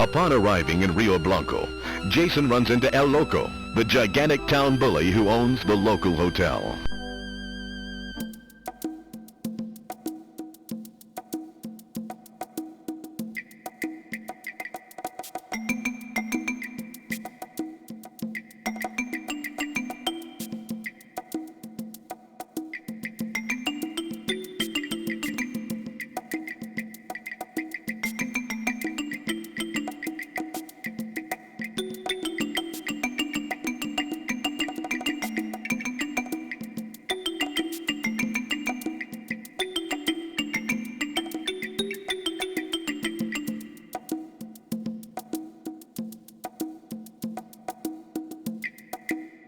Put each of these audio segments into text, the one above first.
Upon arriving in Rio Blanco, Jason runs into El Loco, the gigantic town bully who owns the local hotel.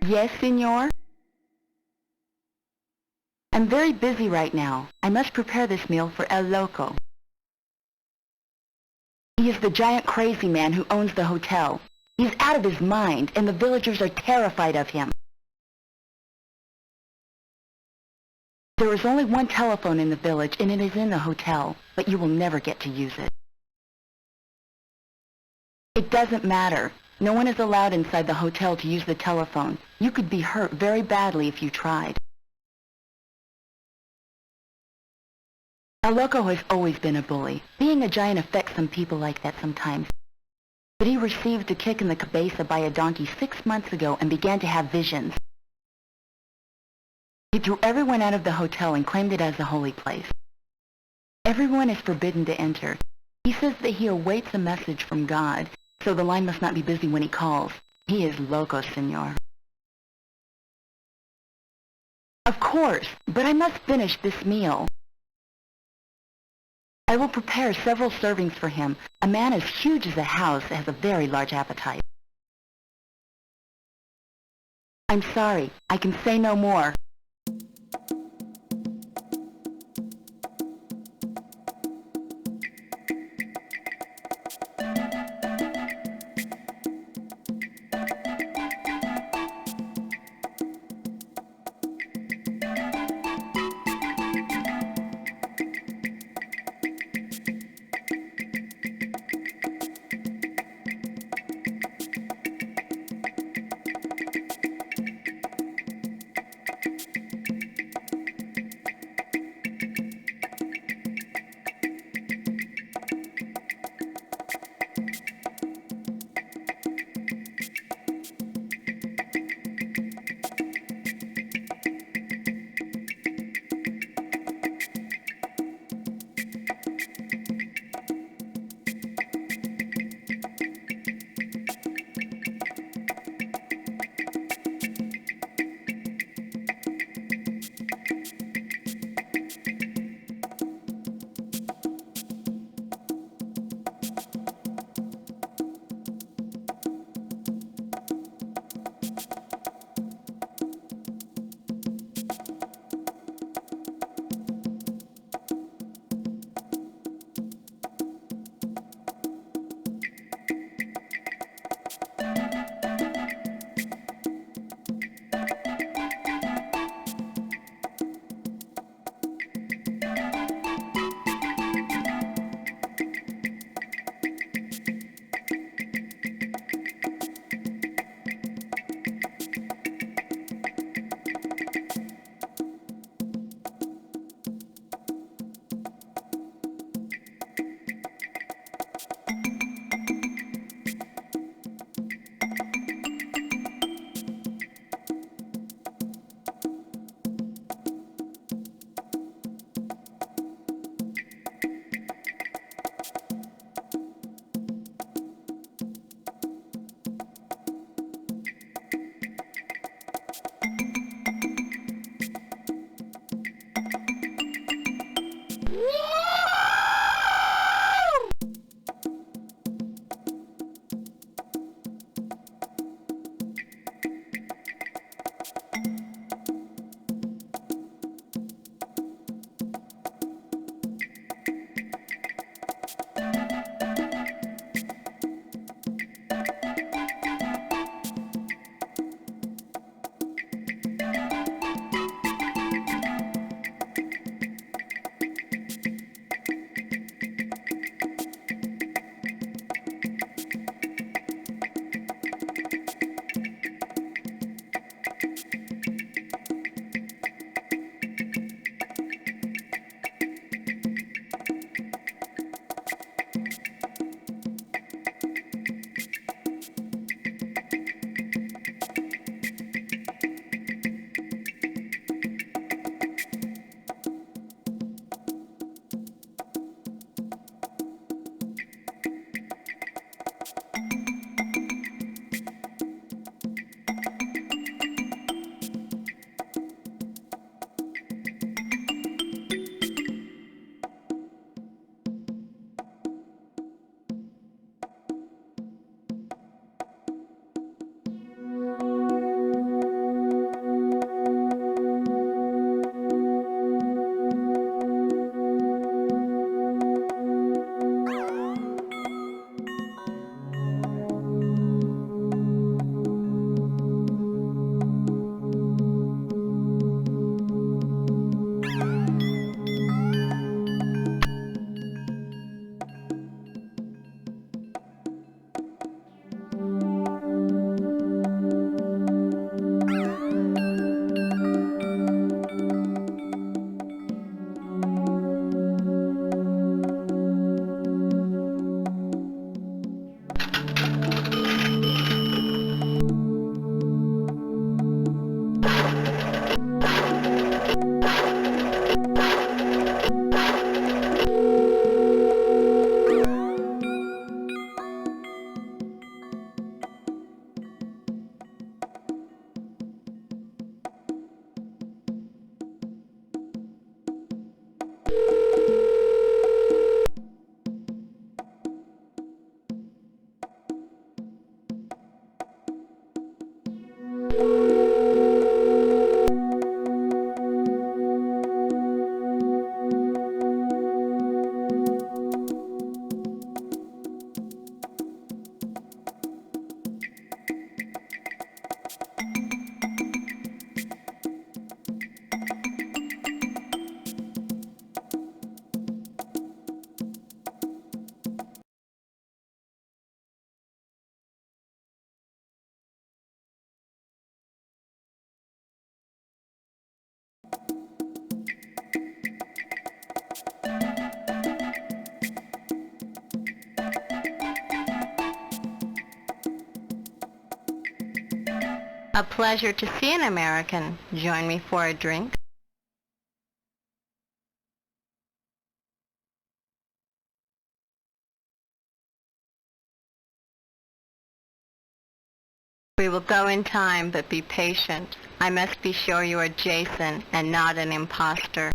Yes, senor? I'm very busy right now. I must prepare this meal for El Loco. He is the giant crazy man who owns the hotel. He's out of his mind, and the villagers are terrified of him. There is only one telephone in the village, and it is in the hotel, but you will never get to use it. It doesn't matter. No one is allowed inside the hotel to use the telephone. You could be hurt very badly if you tried. El Loco has always been a bully. Being a giant affects some people like that sometimes. But he received a kick in the cabeza by a donkey 6 months ago and began to have visions. He threw everyone out of the hotel and claimed it as a holy place. Everyone is forbidden to enter. He says that he awaits a message from God, so the line must not be busy when he calls. He is loco, senor. Of course, but I must finish this meal. I will prepare several servings for him. A man as huge as a house has a very large appetite. I'm sorry, I can say no more. A pleasure to see an American. Join me for a drink? We will go in time, but be patient. I must be sure you are Jason and not an imposter.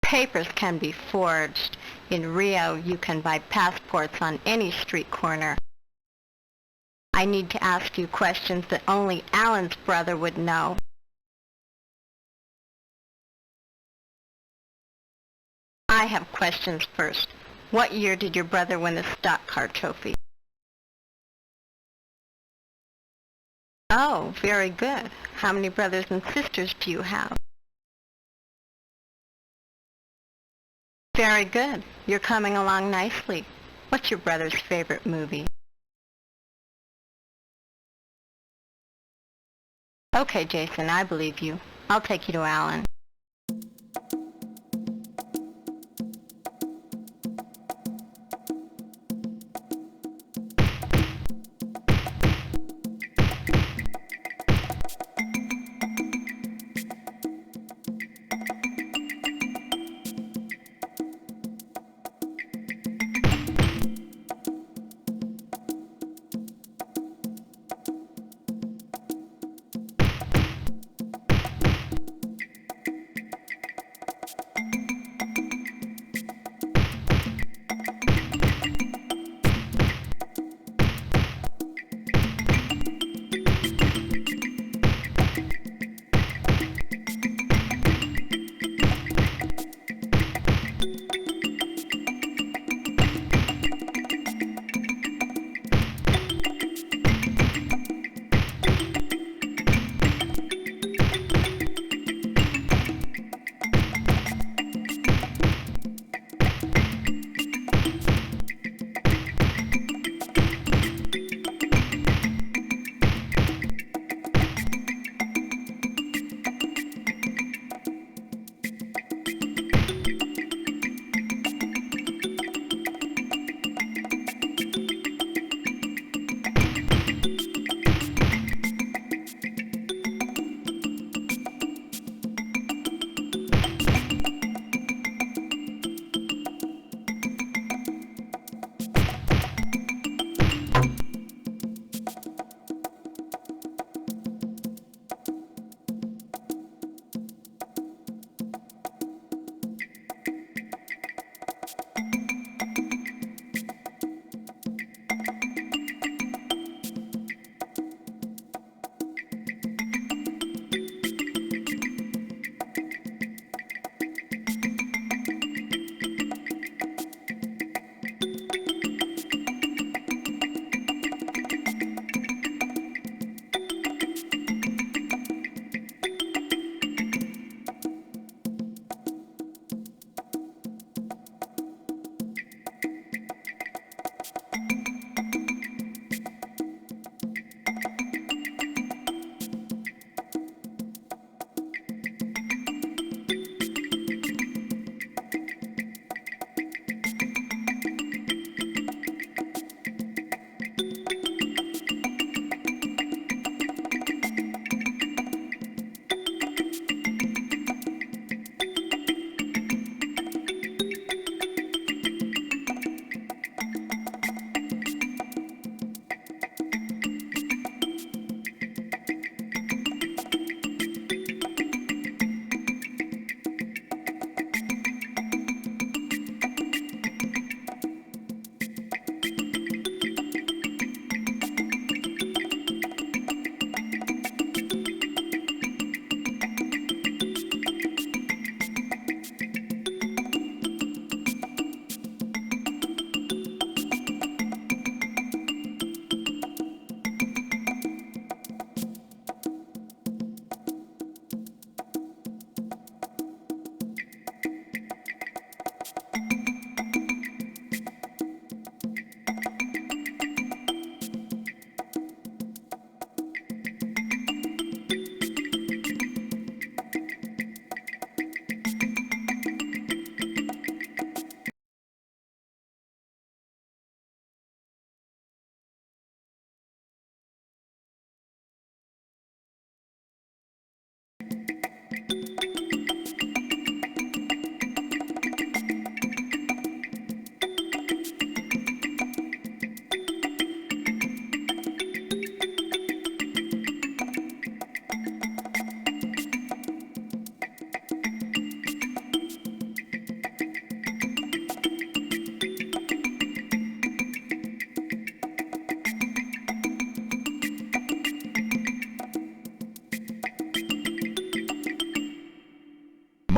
Papers can be forged. In Rio, you can buy passports on any street corner. I need to ask you questions that only Alan's brother would know. I have questions first. What year did your brother win the stock car trophy? Oh, very good. How many brothers and sisters do you have? Very good. You're coming along nicely. What's your brother's favorite movie? Okay, Jason, I believe you. I'll take you to Alan.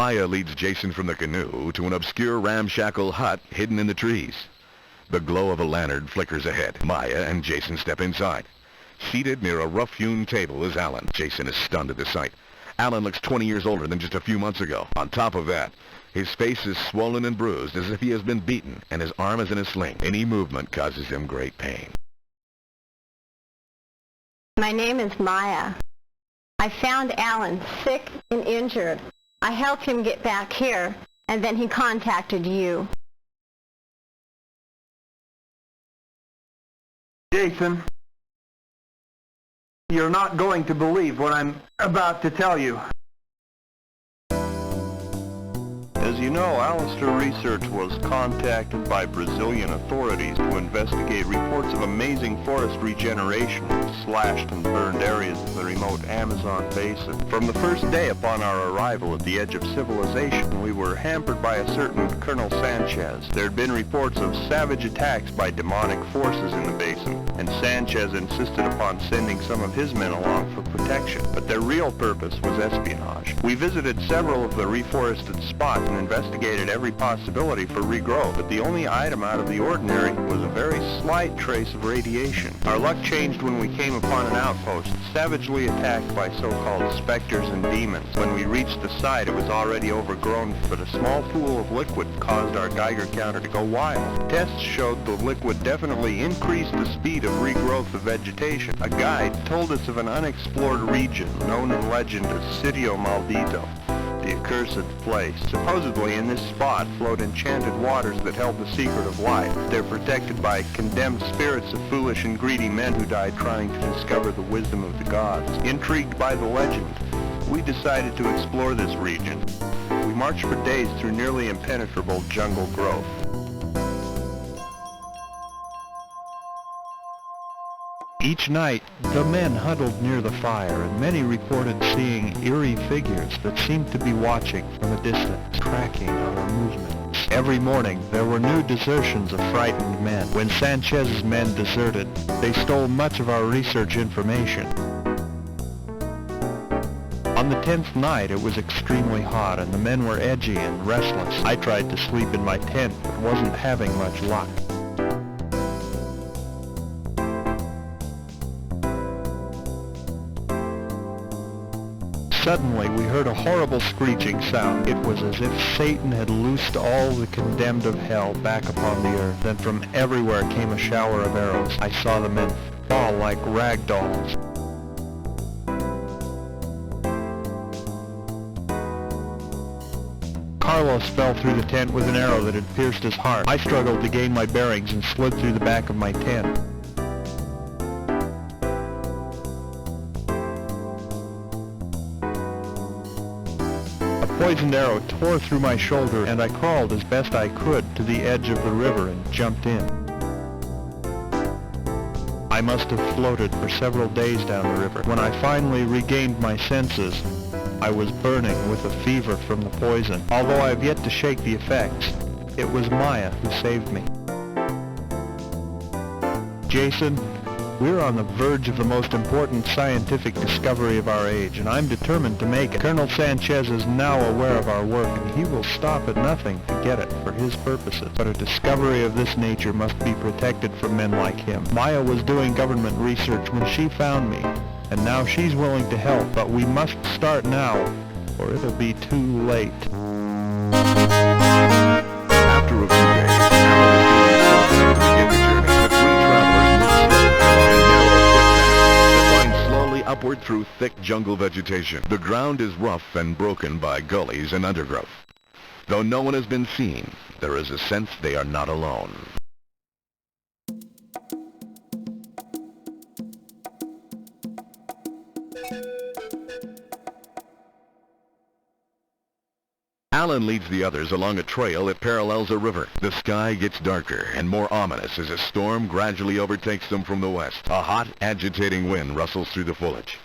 Maya leads Jason from the canoe to an obscure ramshackle hut hidden in the trees. The glow of a lantern flickers ahead. Maya and Jason step inside. Seated near a rough-hewn table is Alan. Jason is stunned at the sight. Alan looks 20 years older than just a few months ago. On top of that, his face is swollen and bruised as if he has been beaten, and his arm is in a sling. Any movement causes him great pain. My name is Maya. I found Alan sick and injured. I helped him get back here, and then he contacted you. Jason, you're not going to believe what I'm about to tell you. As you know, Alistair Research was contacted by Brazilian authorities to investigate reports of amazing forest regeneration in slashed and burned areas of the remote Amazon basin. From the first day upon our arrival at the edge of civilization, we were hampered by a certain Colonel Sanchez. There had been reports of savage attacks by demonic forces in the basin, and Sanchez insisted upon sending some of his men along for protection. But their real purpose was espionage. We visited several of the reforested spots and investigated every possibility for regrowth, but the only item out of the ordinary was a very slight trace of radiation. Our luck changed when we came upon an outpost savagely attacked by so-called specters and demons. When we reached the site, it was already overgrown, but a small pool of liquid caused our Geiger counter to go wild. Tests showed the liquid definitely increased the speed of regrowth of vegetation. A guide told us of an unexplored region known in legend as Sitio Maldito, the accursed place. Supposedly in this spot flowed enchanted waters that held the secret of life. They're protected by condemned spirits of foolish and greedy men who died trying to discover the wisdom of the gods. Intrigued by the legend, we decided to explore this region. We marched for days through nearly impenetrable jungle growth. Each night, the men huddled near the fire, and many reported seeing eerie figures that seemed to be watching from a distance, tracking our movements. Every morning, there were new desertions of frightened men. When Sanchez's men deserted, they stole much of our research information. On the 10th night, it was extremely hot, and the men were edgy and restless. I tried to sleep in my tent, but wasn't having much luck. Suddenly, we heard a horrible screeching sound. It was as if Satan had loosed all the condemned of hell back upon the earth. Then from everywhere came a shower of arrows. I saw the men fall like rag dolls. Carlos fell through the tent with an arrow that had pierced his heart. I struggled to gain my bearings and slid through the back of my tent. A poisoned arrow tore through my shoulder, and I crawled as best I could to the edge of the river and jumped in. I must have floated for several days down the river. When I finally regained my senses, I was burning with a fever from the poison. Although I have yet to shake the effects, it was Maya who saved me. Jason, we're on the verge of the most important scientific discovery of our age, and I'm determined to make it. Colonel Sanchez is now aware of our work, and he will stop at nothing to get it for his purposes. But a discovery of this nature must be protected from men like him. Maya was doing government research when she found me, and now she's willing to help, but we must start now, or it'll be too late. After a few days, Alan is being sent to begin the journey. The three travelers move slowly along a narrow footpath that winds slowly upward through thick jungle vegetation. The ground is rough and broken by gullies and undergrowth. Though no one has been seen, there is a sense they are not alone. Alan leads the others along a trail that parallels a river. The sky gets darker and more ominous as a storm gradually overtakes them from the west. A hot, agitating wind rustles through the foliage.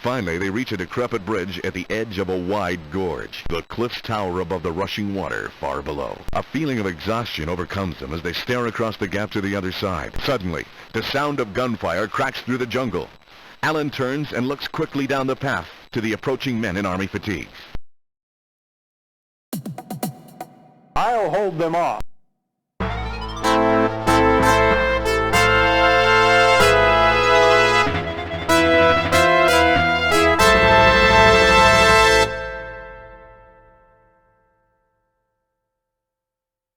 Finally, they reach a decrepit bridge at the edge of a wide gorge. The cliffs tower above the rushing water far below. A feeling of exhaustion overcomes them as they stare across the gap to the other side. Suddenly, the sound of gunfire cracks through the jungle. Alan turns and looks quickly down the path to the approaching men in army fatigues. I'll hold them off.